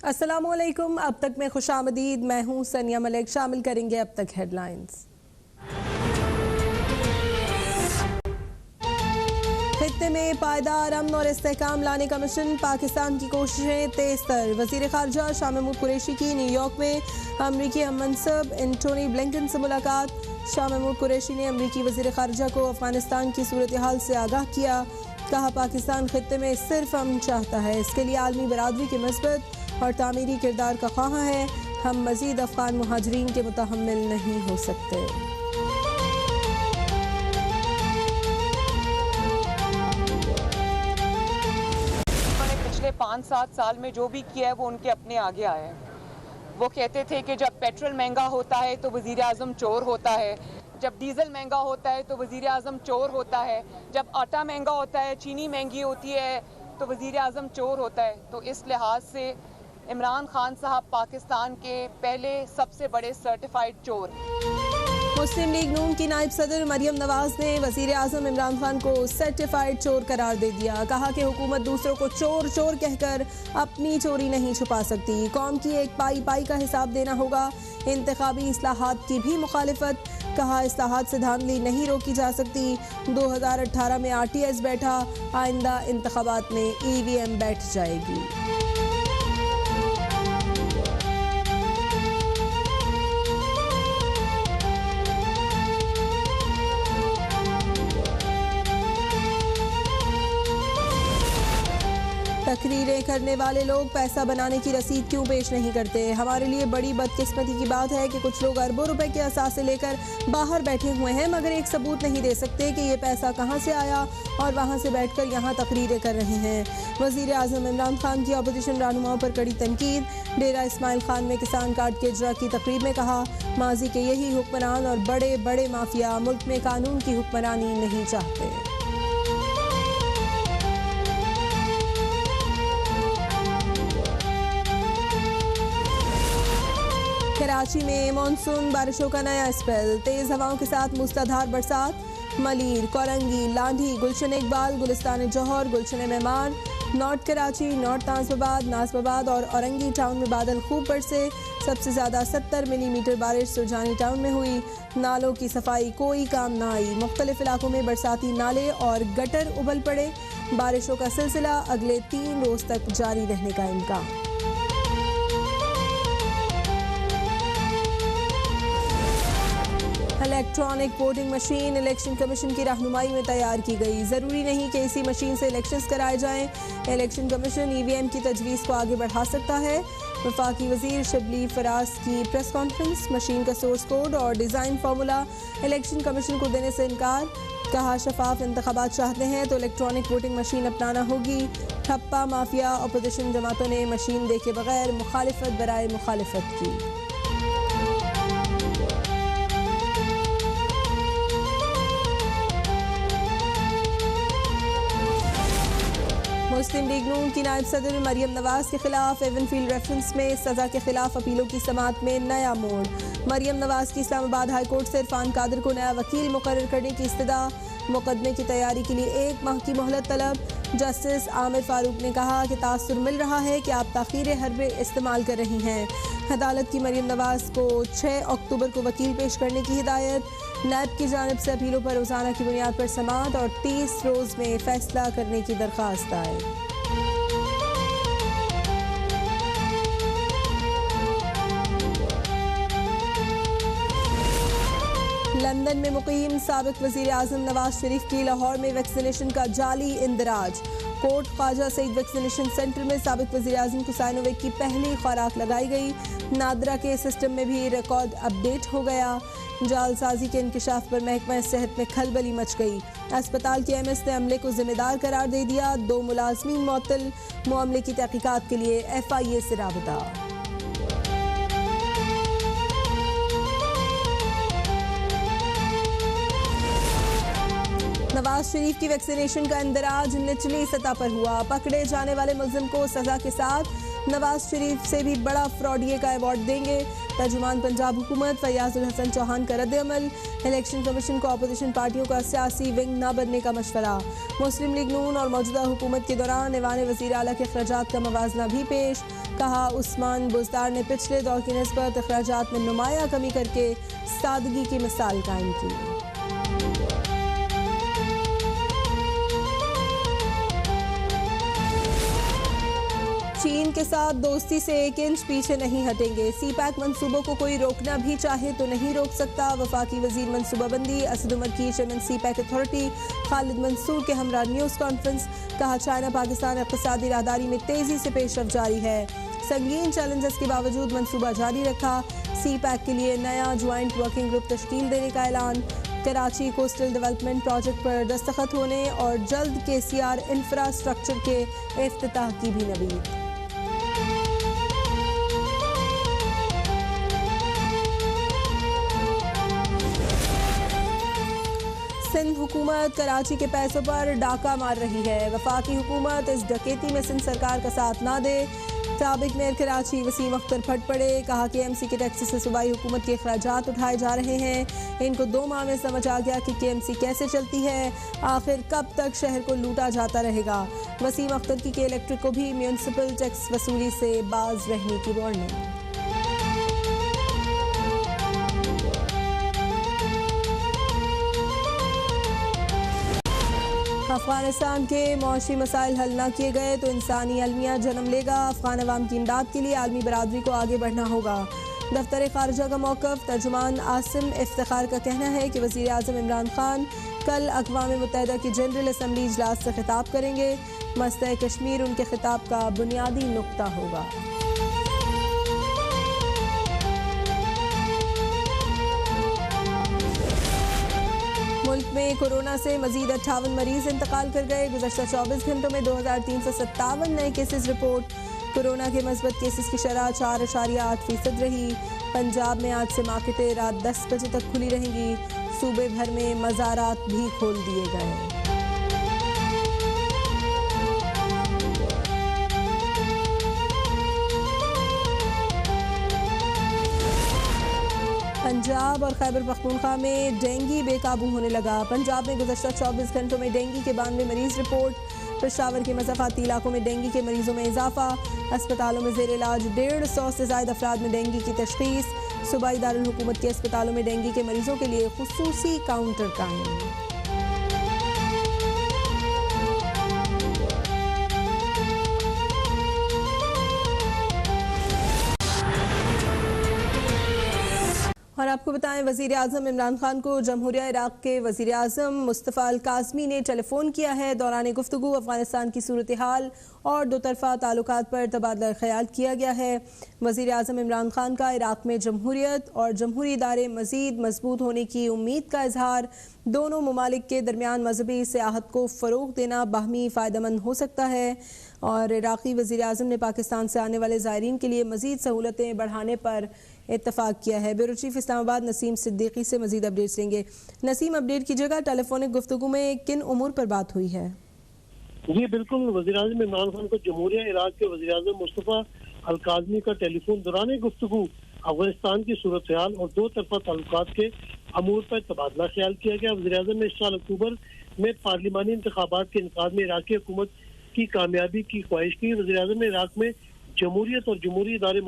अस्सलामुअलैकुम। अब तक में खुशामदीद, मैं हूँ सनिया मलिक। शामिल करेंगे अब तक हेडलाइंस। खित्ते में पायदार अमन और इस्तेहकाम लाने का मिशन, पाकिस्तान की कोशिशें तेज तर। वज़ीर ख़ारजा शाह महमूद कुरैशी की न्यूयॉर्क में अमरीकी हम मनसब एंटोनी ब्लिंकन से मुलाकात। शाह महमूद कुरैशी ने अमरीकी वज़ीर ख़ारजा को अफगानिस्तान की सूरत हाल से आगाह किया। कहा, पाकिस्तान खित्ते में सिर्फ अमन चाहता है, इसके लिए आलमी बरादरी के मस्बत और तामीरी किरदार का ख्वाह है। हम मज़ीद अफ़गान मुहाजिरीन के मुतहम्मिल नहीं हो सकते। पिछले 5-7 साल में जो भी किया है वो उनके अपने आगे आया है। वो कहते थे कि जब पेट्रोल महंगा होता है तो वज़ीर आज़म चोर होता है, जब डीजल महंगा होता है तो वज़ीर आज़म चोर होता है, जब आटा महंगा होता है, चीनी महंगी होती है तो वज़ीर आज़म चोर होता है। तो इस लिहाज से इमरान खान साहब पाकिस्तान के पहले सबसे बड़े सर्टिफाइड चोर। मुस्लिम लीग नून की नायब सदर मरियम नवाज ने वज़ीर आज़म इमरान खान को सर्टिफाइड चोर करार दे दिया। कहा कि हुकूमत दूसरों को चोर चोर कहकर अपनी चोरी नहीं छुपा सकती। कौम की एक पाई पाई का हिसाब देना होगा। इंतखाबी इस्लाहात की भी मुखालिफत। कहा, इस्लाहात से धांधली नहीं रोकी जा सकती। 2018 में RTS बैठा, आइंदा इंतखाबात में EVM बैठ जाएगी। तकरीरें करने वाले लोग पैसा बनाने की रसीद क्यों पेश नहीं करते? हमारे लिए बड़ी बदकिस्मती की बात है कि कुछ लोग अरबों रुपए के असासे लेकर बाहर बैठे हुए हैं, मगर एक सबूत नहीं दे सकते कि ये पैसा कहां से आया और वहां से बैठकर यहां तकरीरें कर रहे हैं। वज़ीर आज़म इमरान खान की अपोजिशन रहनुमाओं पर कड़ी तनकीद। डेरा इस्माइल खान में किसान कार्ड के इजरा की तकरीब में कहा, माजी के यही हुक्मरान और बड़े बड़े माफिया मुल्क में कानून की हुक्मरानी नहीं चाहते। कराची में मानसून बारिशों का नया स्पेल, तेज हवाओं के साथ मूसलाधार बरसात। मलीर, कोरंगी, लांढी, गुलशन इकबाल, गुलिस्तान जौहर, गुलशन मेहमान, नॉर्थ कराची, नॉर्थ नाजबाबाद और औरंगी टाउन में बादल खूब बरसे। सबसे ज़्यादा 70 मिलीमीटर बारिश सुरजानी टाउन में हुई। नालों की सफाई कोई काम ना आई। मुख्तलिफ इलाकों में बरसाती नाले और गटर उबल पड़े। बारिशों का सिलसिला अगले 3 रोज तक जारी रहने का इम्कान। Electronic voting machine election commission की रहनुमाई में तैयार की गई। ज़रूरी नहीं कि इसी मशीन से इलेक्शंस कराए जाएं। इलेक्शन कमीशन EVM की तजवीज़ को आगे बढ़ा सकता है। वफाकी वज़ीर शबली फराज की प्रेस कॉन्फ्रेंस। मशीन का सोर्स कोड और डिज़ाइन फार्मूला इलेक्शन कमीशन को देने से इनकार। कहा, शफाफ इंतखाबात चाहते हैं तो इलेक्ट्रॉनिक वोटिंग मशीन अपनाना होगी। ठप्पा माफिया अपोजिशन जमातों ने मशीन देखे बगैर मुखालिफत बराए मुखालिफत की। मुस्लिम लीग नून की नायब सदर मरियम नवाज के खिलाफ एवनफील्ड रेफरेंस में सज़ा के खिलाफ अपीलों की समाअत में नया मोड़। मरियम नवाज की इस्लामाबाद हाई कोर्ट से इरफान कादिर को नया वकील मुकर्रर करने की इस्तदा। मुकदमे की तैयारी के लिए 1 माह की मोहलत तलब। जस्टिस आमिर फारूक ने कहा कि तासुर मिल रहा है कि आप ताख़ीर हरबे इस्तेमाल कर रही हैं। अदालत की मरियम नवाज को 6 अक्टूबर को वकील पेश करने की हिदायत। नैब की जानिब से अपीलों पर रोज़ाना की बुनियाद पर समाअत और 30 रोज़ में फैसला करने की दरख्वास्त आए। लंदन में मुकीम साबिक वज़ीर आज़म नवाज शरीफ की लाहौर में वैक्सीनेशन का जाली इंदराज। कोट ख्वाजा सईद वैक्सीनेशन सेंटर में साबिक वज़ीर आज़म को साइनोवेक की पहली खुराक लगाई गई। नादरा के सिस्टम में भी रिकॉर्ड अपडेट हो गया। जालसाजी के इंकिशाफ पर महकमा सेहत में खलबली मच गई। अस्पताल के MS ने अमले को जिम्मेदार करार दे दिया। 2 मुलाजमीन मुअत्तल। मामले की तहकीकात के लिए FIA से राबता। नवाज शरीफ की वैक्सीनेशन का इंदराज निचली सतह पर हुआ। पकड़े जाने वाले मुल्जिम को सजा के साथ नवाज शरीफ से भी बड़ा फ्रॉडिये का अवार्ड देंगे। तर्जुमान पंजाब हुकूमत फयाजुल हसन चौहान का रद्द-ए-अमल। इलेक्शन कमीशन को अपोजिशन पार्टियों का सियासी विंग न बनने का मशवरा। मुस्लिम लीग नून और मौजूदा हुकूमत के दौरान ऐवान वज़ीर आला के अखराजात का मवाजना भी पेश। कहा उस्मान बुज़दार ने पिछले दौर की निस्बत अखराजात में नुमाया कमी करके सादगी की मिसाल कायम की। चीन के साथ दोस्ती से 1 इंच पीछे नहीं हटेंगे। सी पैक मंसूबों को कोई रोकना भी चाहे तो नहीं रोक सकता। वफाकी वजीर मनसूबाबंदी असद उमर की chairman C pack authority Khalid Mansoor के हमरा न्यूज़ कॉन्फ्रेंस। कहा चाइना पाकिस्तान इक़्तिसादी राहदारी में तेज़ी से पेशरफ जारी है। संगीन चैलेंजेस के बावजूद मंसूबा जारी रखा। सी पैक के लिए नया ज्वाइंट वर्किंग ग्रुप तश्कील देने का ऐलान। कराची कोस्टल डेवलपमेंट प्रोजेक्ट पर दस्तखत होने और जल्द KCR इंफ्रास्ट्रक्चर के इफ्तिताह की भी नवीद। सिंध हुकूमत कराची के पैसों पर डाका मार रही है। वफाकी हुकूमत इस डकैती में सिंध सरकार का साथ ना दे। साबिक मेयर कराची वसीम अख्तर फट पड़े। कहा कि KMC के टैक्स से सूबाई हुकूमत के अखराजात उठाए जा रहे हैं। इनको 2 माह में समझ आ गया कि KMC कैसे चलती है। आखिर कब तक शहर को लूटा जाता रहेगा। वसीम अख्तर की इलेक्ट्रिक को भी म्यूनसिपल टैक्स वसूली से बाज रहने की वार्निंग। अफगानिस्तान के मौशी मसाइल हल न किए गए तो इंसानी अलमिया जन्म लेगा। अफगान अवाम की इमदाद के लिए आलमी बरादरी को आगे बढ़ना होगा। दफ्तर खारजा का मौक़िफ़। तर्जुमान आसिम इफ्तिखार का कहना है कि वज़ीर आज़म इमरान खान कल अक़वाम मुत्तहिदा की जनरल असम्बली इजलास से खिताब करेंगे। मसले कश्मीर उनके खिताब का बुनियादी नुक्ता होगा। मुल्क में कोरोना से मजीद 58 मरीज इंतकाल कर गए। गुज़श्ता 24 घंटों में 2357 नए केसेस रिपोर्ट। कोरोना के मस्बत केसेस की शरह 4.8% रही। पंजाब में आज से मार्केटें रात 10 बजे तक खुली रहेंगी। सूबे भर में मज़ारात भी खोल दिए गए। पंजाब और खैबर पख्तूनख्वा में डेंगू बेकाबू होने लगा। पंजाब में गुज़श्ता 24 घंटों में डेंगू के 92 मरीज रिपोर्ट। पेशावर के मज़ाफ़ाती इलाकों में डेंगू के मरीजों में इजाफा। अस्पतालों में ज़ेर इलाज 150 से ज़ायद अफराद में डेंगू की तशख़ीस। सूबाई दारुल हुकूमत के अस्पतालों में डेंगू के मरीजों के लिए खुसूसी काउंटर कायम। और आपको बताएं वज़ीर आज़म इमरान खान को जमहूरिया इराक़ के वज़ीर आज़म मुस्तफ़ा अल काज़मी ने टेलीफोन किया है। दौरान गुफ्तगू अफ़गानिस्तान की सूरत हाल और दोतरफ़ा ताल्लुकात पर तबादला ख्याल किया गया है। वज़ीर आज़म इमरान खान का इराक़ में जमहूरियत और जमहूरी इदारे मज़ीद मजबूत होने की उम्मीद का इजहार। दोनों ममालिक के दरमियान मजहबी सियाहत को फ़रोग़ देना बाहमी फ़ायदेमंद हो सकता है। और इराक़ी वज़ीर आज़म ने पाकिस्तान से आने वाले ज़ायरीन के लिए मज़ीद सहूलतें बढ़ाने पर इत्तफ़ाक़ किया है। ब्यूरो चीफ इस्लामाबाद नसीम सिद्दीकी से मज़ीद अपडेट्स लेंगे। नसीम, अपडेट कीजिएगा, टेलीफोनिक गुफ्तगू में किन उमूर पर बात हुई है? जी बिल्कुल, वज़ीर आज़म इमरान खान को जमहूरिया इराक़ के वज़ीर आज़म मुस्तफ़ा अल काज़मी का टेलीफोन दौरान गुफ्तगू अफगानिस्तान की सूरत हाल और दो तरफा ताल्लुकात के अमूर पर तबादला ख्याल किया गया। वज़ीर आज़म ने इस साल अक्टूबर में पार्लिमानी इंतखाबात के इनकाद में इराक़ी हुकूमत की कामयाबी की ख्वाहिश की। वज़ीर आज़म ने इराक़ में जमहूरियत और जमहूरी इदारे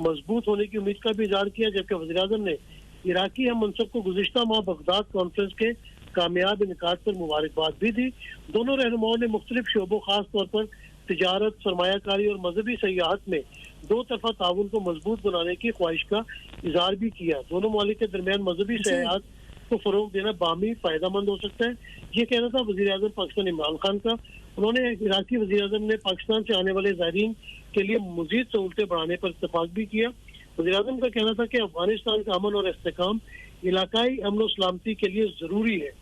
मजबूत होने की उम्मीद का भी इज़हार किया, जबकि वज़ीर आज़म ने इराक़ी हम मनसब को गुज़िश्ता माह बगदाद कॉन्फ्रेंस के कामयाब इनकाद पर मुबारकबाद भी दी। दोनों रहनुमाओं ने मुख्तलिफ शोबों खास तौर पर तिजारत, सरमायाकारी और मजहबी सयाहत में दो तरफा ताउन को मजबूत बनाने की ख्वाहिश का इजहार भी किया। दोनों ममालिक के दरमियान मजहबी सयाहत को फरोग देना बाहमी फायदेमंद हो सकता है, ये कहना था वज़ीर आज़म पाकिस्तान इमरान खान का। उन्होंने इराक़ी वज़ीर आज़म ने पाकिस्तान से आने वाले ज़ायरीन के लिए मज़ीद सहूलतें बढ़ाने पर इत्तफाक भी किया। वज़ीर आज़म का कहना था कि अफगानिस्तान का अमन और इस्तेहकाम इलाकाई अमन और सलामती के लिए ज़रूरी है।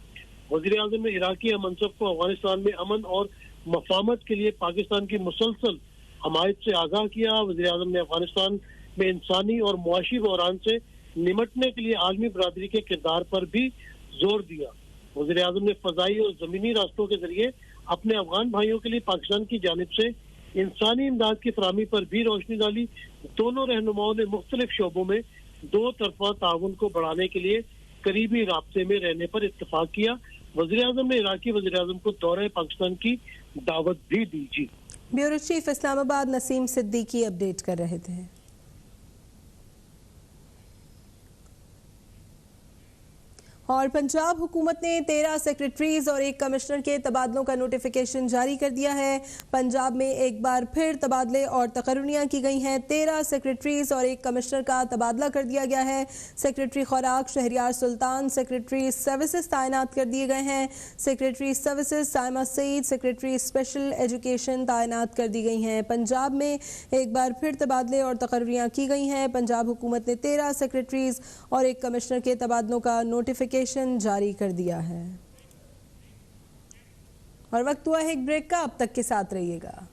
वज़ीर आज़म ने इराक़ी हम मनसब को अफगानिस्तान में अमन और मफामत के लिए पाकिस्तान की मुसलसल हमायत से आगाह किया। वज़ीर आज़म ने अफगानिस्तान में इंसानी और मुआशी बहरान से निमटने के लिए आलमी बरादरी के किरदार पर भी जोर दिया। वज़ीर आज़म ने फ़ज़ाई और ज़मीनी रास्तों के जरिए अपने अफगान भाइयों के लिए पाकिस्तान की जानिब से इंसानी इमदाद की फराहमी पर भी रोशनी डाली। दोनों रहनुमाओं ने मुख्तलिफ शोबों में दो तरफा ताउन को बढ़ाने के लिए करीबी राब्ते में रहने पर इत्तफाक किया। वज़ीर-ए-आज़म ने इराकी वज़ीर-ए-आज़म को दौरे पाकिस्तान की दावत भी दी। जी, bureau chief Islamabad Naseem Siddiqui update कर रहे थे। और पंजाब हुकूमत ने 13 सेक्रेटरीज और 1 कमिश्नर के तबादलों का नोटिफिकेशन जारी कर दिया है। पंजाब में एक बार फिर तबादले और तकर्रुनियाँ की गई हैं। 13 सेक्रेटरीज और 1 कमिश्नर का तबादला कर दिया गया है। सेक्रेटरी खुराक शहरियार सुल्तान सेक्रेटरी सर्विसेज तैनात कर दिए गए हैं। Secretary services Saima Saeed secretary special education तैनात कर दी गई हैं। पंजाब में एक बार फिर तबादले और तकर्रुनियाँ की गई हैं। पंजाब हुकूमत ने 13 सेक्रेटरीज और 1 कमिश्नर के तबादलों का नोटिफिकेशन जारी कर दिया है। और वक्त हुआ है एक ब्रेक का, अब तक के साथ रहिएगा।